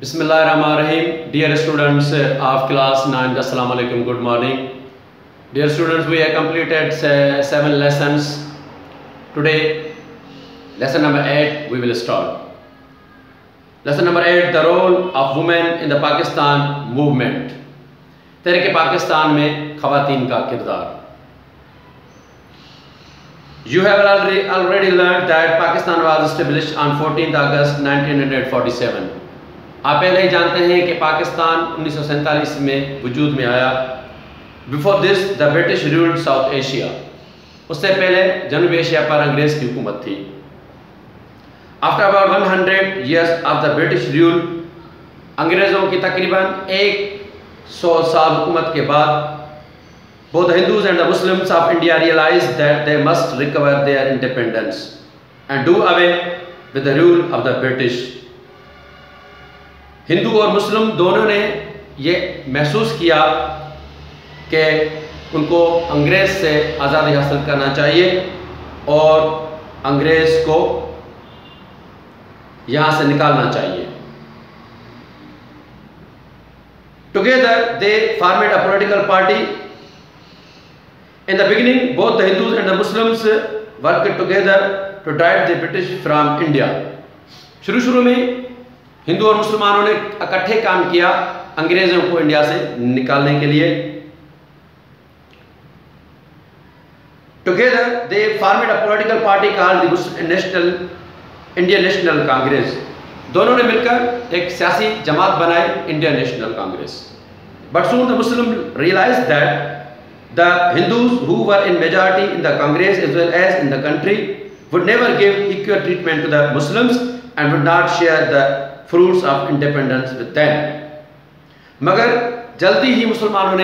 Bismillahirrahmanirrahim. Dear students of class 9, Assalamu alaikum, good morning. Dear students, we have completed 7 lessons. Today, lesson number 8, we will start. Lesson number 8, the role of women in the Pakistan movement. तहरीक पाकिस्तान में ख़वातीन का किरदार. You have already learned that Pakistan was established on 14th August 1947. आप पहले ही जानते हैं कि पाकिस्तान 1947 में वजूद में आया. Before this the British ruled south Asia. उससे पहले जनूबी एशिया पर अंग्रेज की हुकूमत थी. After about 100 years of the British rule, अंग्रेज़ों की तकरीबन 100 साल हुकूमत के बाद, both the Hindus and the Muslims of India realized that they must recover their independence and do away with the rule of the British. Hindu और मुस्लिम दोनों ने ये महसूस किया कि उनको अंग्रेज़ से आज़ादी हासिल करना चाहिए और अंग्रेज़ को यहाँ से निकालना चाहिए. Together they formed a political party. In the beginning, both the Hindus and the Muslims worked together to drive the British from India. शुरू में हिंदू और मुसलमानों ने इकट्ठे काम किया अंग्रेजों को इंडिया से निकालने के लिए. Together they formed a political party called the Indian National Congress. दोनों ने मिलकर एक सियासी जमात बनाई, Indian national Congress. But soon the Muslims realized that the Hindus who were in majority in the Congress as well as in the country would never give equal treatment to the Muslims and would not share the fruits of independence with them. मगर जल्दी ही मुसलमानों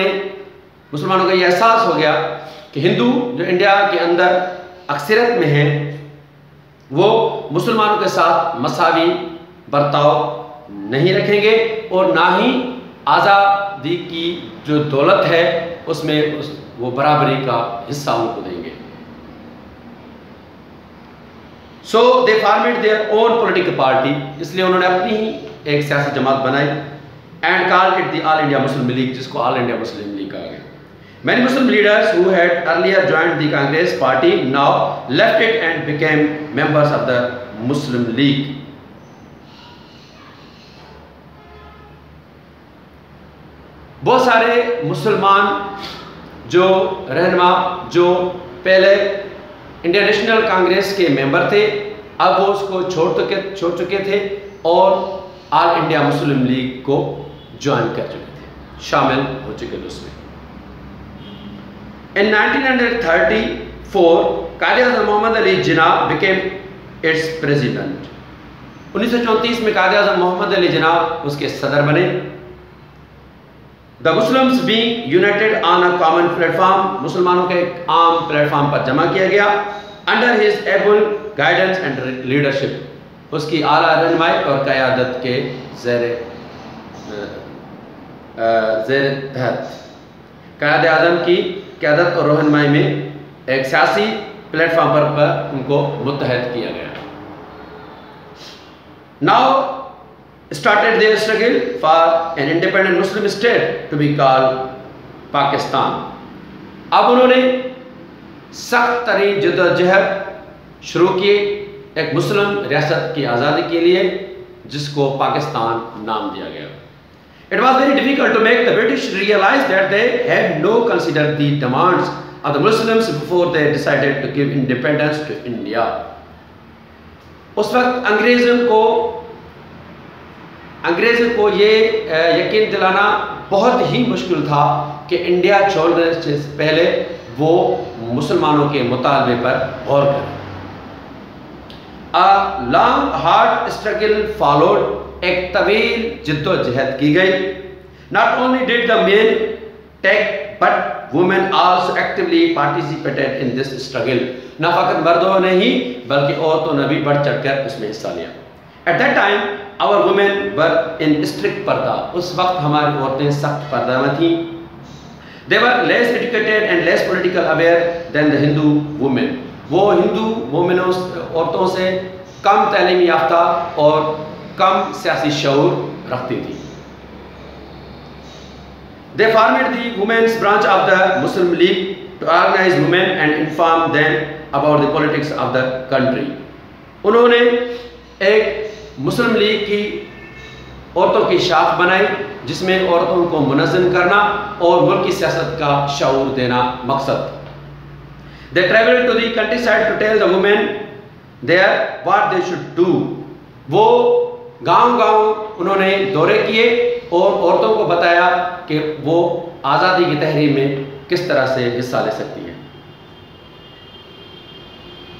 का ये एहसास हो गया कि हिंदू जो इंडिया के अंदर अक्सरियत में हैं, वो मुसलमानों के साथ मसावी बर्ताव नहीं रखेंगे और ना ही आज़ादी की जो दौलत है उसमें वो बराबरी का हिस्सा उनको देंगे. So they formed their own political party. इसलिए उन्होंने अपनी ही एक सियासी जमात बनाई and called it the All India Muslim League, जिसको All India Muslim League कहा गया. Many Muslim leaders who had earlier joined the Congress party now left it and became members of the Muslim League. बहुत सारे मुसलमान जो रहनुमा जो पहले इंडियन नेशनल कांग्रेस के मेंबर थे, अब वो उसको छोड़ चुके थे और ऑल इंडिया मुस्लिम लीग को ज्वाइन कर चुके थे, शामिल हो चुके थे उसमें. इन 1934 Quaid-e-Azam Mohammad Ali Jinnah became it's president. 1934 में कायद-ए-आज़म मोहम्मद अली जिन्ना उसके सदर बने. The Muslims being United on a common platform, मुसलमानों के एक आम प्लेटफॉर्म पर जमा किया गया. Under his able guidance and leadership, उसकी आला रहनुमाई और क़यादत के ज़ेर तहत कायद-ए-आज़म की क़यादत और रहनुमाई में एक सियासी प्लेटफॉर्म पर उनको मुत्तहद किया गया. Now started their struggle for an independent Muslim state to be called Pakistan. अब उन्होंने सख्त तरीन जद्दोजहद शुरू की एक मुस्लिम रियासत की आज़ादी के लिए, जिसको पाकिस्तान नाम दिया गया. It was very difficult to make the British realize that they had no considered the demands of the Muslims before they decided to give independence to India. उस वक्त अंग्रेज़ों को ये यकीन दिलाना बहुत ही मुश्किल था कि इंडिया छोड़ने से पहले वो मुसलमानों के मुतालबे पर गौर करें. A long hard struggle followed. एक तवील जिद्दोजहद की गई. Not only did the men take but women also actively participated in this struggle. न फ़कत मर्दों ने ही बल्कि औरतों ने भी बढ़ चढ़कर उसमें हिस्सा लिया. At that time our women were in strict पर्दा. उस वक्त हमारी औरतें सख्त पर्दा में थीं. They were less educated and less political aware than the Hindu women. वो हिंदू औरतों से कम तालीम याफ्ता और कम सियासी शऊर रखती थी। They formed the women's branch of the Muslim League to organize women and inform them about the politics of the country. उन्होंने एक मुस्लिम लीग की औरतों की शाख बनाई जिसमें औरतों को मुनज़्ज़म करना और मुल्क की सियासत का शऊर देना मकसद। They traveled to the countryside to tell the women there what they should do. वो गांव-गांव उन्होंने दौरे किए और औरतों को बताया कि वो आज़ादी की तहरीक में किस तरह से हिस्सा ले सकती हैं।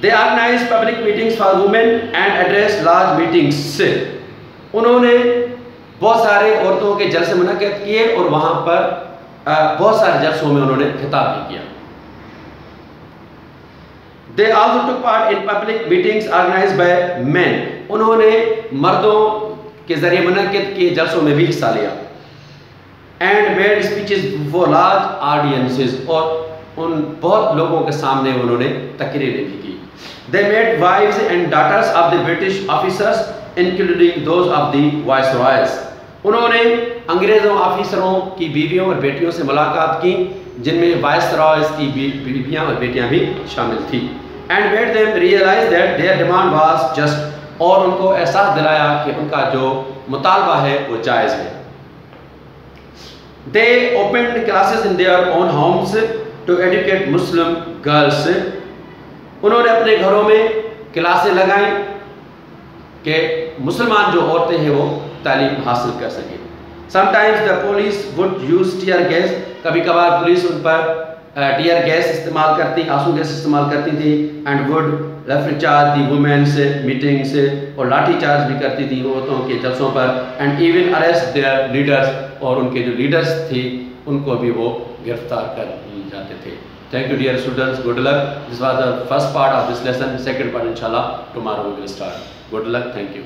They organized public meetings for women and addressed large meetings. उन्होंने बहुत सारे औरतों के जलसे मुनक़्क़िद किए और वहाँ पर बहुत सारे जलसों में उन्होंने खिताब भी किया। They also took part in public meetings organized by men. उन्होंने मर्दों के जरिए मुनक़्क़िद किए जलसों में भी हिस्सा लिया। And made speeches before large audiences, और उन बहुत लोगों के सामने उन्होंने तकरीरें भी की। They met wives and daughters of the British officers, including those of the viceroys. उन्होंने अंग्रेज़ों ऑफिसरों की बीवियों और बेटियों से मुलाकात की जिनमें वाइसरॉयज़ की बीवियाँ और बेटियाँ भी शामिल थी। And made them realize that their demand was just, और उनको एहसास दिलाया कि उनका जो मुतालबा है वो जायज़ है। They opened classes in their own homes to educate Muslim girls. उन्होंने अपने घरों में क्लासें लगाई कि मुसलमान जो औरतें हैं वो तालीम हासिल कर सकें। Sometimes the police would use tear gas. कभी कभार पुलिस उन पर टीयर गैस इस्तेमाल करती, आंसू गैस इस्तेमाल करती थी। एंड वुड लाठी चार्ज दी वुमेन से मीटिंग से, और लाठी चार्ज भी करती थी औरतों के जलसों पर। And even arrest there leaders, और उनके जो लीडर्स थी उनको भी वो गिरफ्तार कर जाते थे। Thank you dear students, good luck. This was the first part of this lesson. Second part इंशाल्लाह tomorrow we will start. Good luck, thank you.